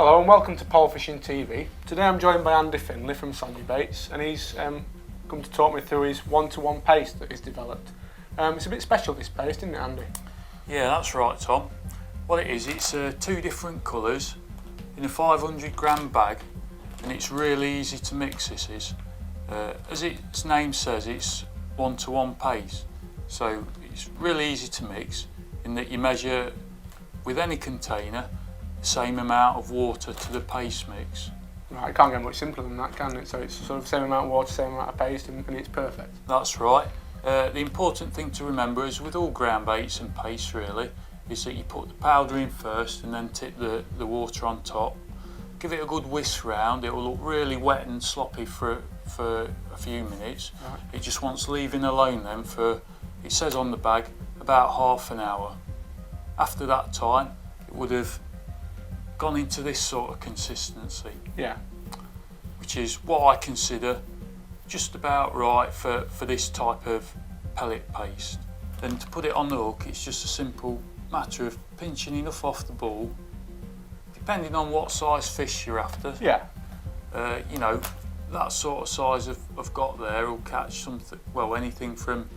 Hello and welcome to Pole Fishing TV. Today I'm joined by Andy Findlay from Sonubaits, and he's come to talk me through his one-to-one paste that he's developed. It's a bit special, this paste, isn't it, Andy? Yeah, that's right, Tom. What it is, it's two different colours in a 500 gram bag, and it's really easy to mix. This is, as its name says, it's one-to-one paste, so it's really easy to mix in that you measure with any container the same amount of water to the paste mix. Right, it can't get much simpler than that, can it? So it's sort of the same amount of water, same amount of paste, and it's perfect. That's right. The important thing to remember is with all ground baits and paste really, is that you put the powder in first and then tip the water on top. Give it a good whisk round. It will look really wet and sloppy for a few minutes. Right. It just wants leaving alone then for, it says on the bag, about half an hour. After that time, it would have gone into this sort of consistency. Yeah. Which is what I consider just about right for this type of pellet paste. Then to put it on the hook, it's just a simple matter of pinching enough off the ball, depending on what size fish you're after. Yeah. You know, that sort of size I've got there will catch something, well, anything from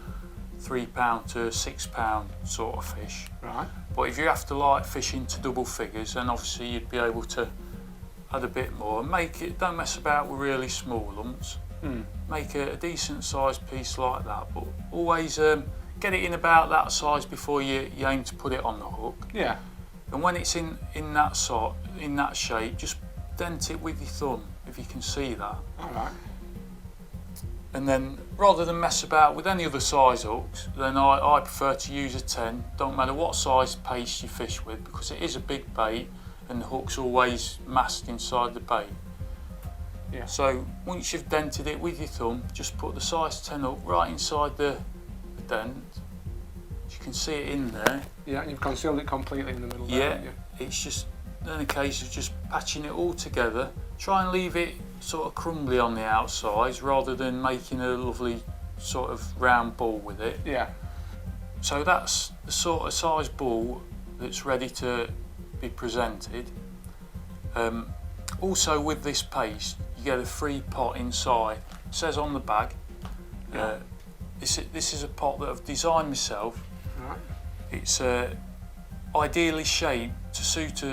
£3 to £6 sort of fish. Right. But if you have to like fish into double figures, then obviously you'd be able to add a bit more and make it, don't mess about with really small lumps. Make a decent sized piece like that, but always get it in about that size before you aim to put it on the hook. Yeah. And when it's in that shape, just dent it with your thumb if you can see that. Alright. And then rather than mess about with any other size hooks, then I prefer to use a 10. Don't matter what size paste you fish with, because it is a big bait and the hook's always masked inside the bait. Yeah. So once you've dented it with your thumb, just put the size 10 hook right inside the dent. You can see it in there. Yeah, and you've concealed it completely in the middle there, Yeah, haven't you? it's just then a case of just patching it all together. Try and leave it sort of crumbly on the outside rather than making a lovely sort of round ball with it. Yeah. So that's the sort of size ball that's ready to be presented. Also with this paste, you get a free pot inside. It says on the bag. Yeah. This is a pot that I've designed myself. Right. It's ideally shaped to suit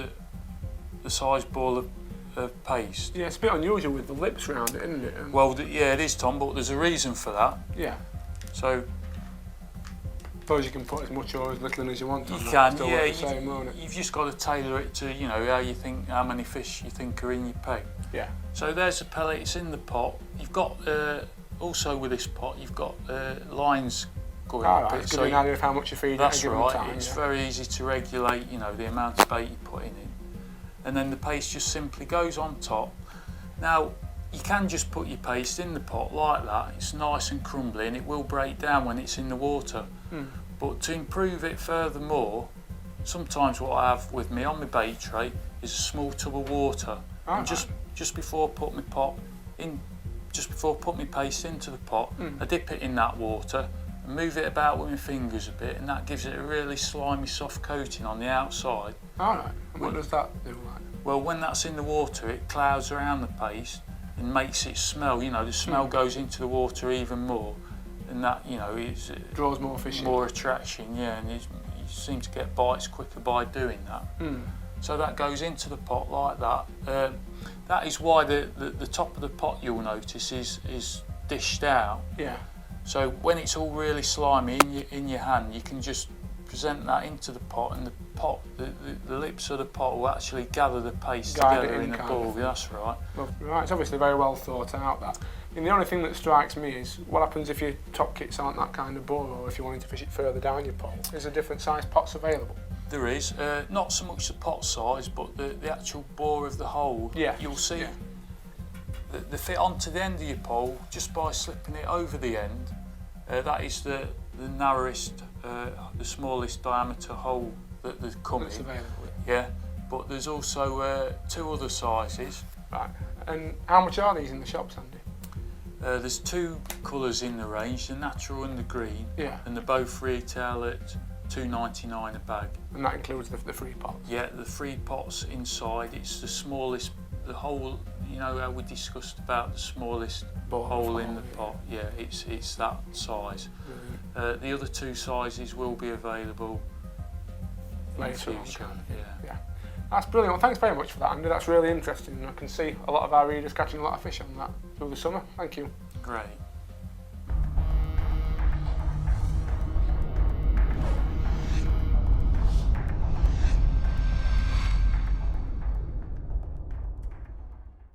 the size ball of paste. Yeah, it's a bit unusual with the lips round it, isn't it? And Well, yeah, it is, Tom, but there's a reason for that. yeah. So I suppose you can put as much or as little in as you want. you on that. can, Still yeah. work the same, won't it? You've just got to tailor it to, you know, how many fish you think are in your peg. Yeah. So there's the pellet. It's in the pot. You've got also with this pot, you've got lines going up Alright, it. it's giving you an idea of how much you feed That's at a given right. time. It's Yeah. very easy to regulate, you know, the amount of bait you're putting in, and then the paste just simply goes on top. Now you can just put your paste in the pot like that. It's nice and crumbly, and it will break down when it's in the water. But to improve it furthermore, sometimes what I have with me on my bait tray is a small tub of water. And just before I put my paste into the pot, I dip it in that water and move it about with my fingers a bit, and that gives it a really slimy, soft coating on the outside. Alright, and what does that do like? Well, when that's in the water, it clouds around the paste and makes it smell. You know, the smell goes into the water even more, and that, you know, is Draws more fish in. more attraction. Yeah, and you seem to get bites quicker by doing that. So that goes into the pot like that. That is why the top of the pot, you'll notice, is dished out. Yeah. So when it's all really slimy in your hand, you can just present that into the pot, and the lips of the pot will actually gather the paste Guide it together in in a kind ball. of. That's right. Well, right, it's obviously very well thought out, that. And the only thing that strikes me is what happens if your top kits aren't that kind of bore, or if you wanted to fish it further down your pole. Is there different size pots available? There is, not so much the pot size, but the actual bore of the hole. Yeah. You'll see Yeah. they fit onto the end of your pole just by slipping it over the end. That is the narrowest, the smallest diameter hole that they come That's in. available. Yeah, but there's also two other sizes. Right. And how much are these in the shops, Andy? There's two colours in the range, the natural and the green, Yeah. and they both retail at £2.99 a bag. And that includes the free pots? Yeah, the free pots inside, it's the smallest, the hole, you know how we discussed about the smallest hole in the pot? Yeah, it's that size. The other 2 sizes will be available in the future. Yeah. That's brilliant. Well, thanks very much for that, Andy. That's really interesting. I can see a lot of our readers catching a lot of fish on that through the summer. Thank you. Great.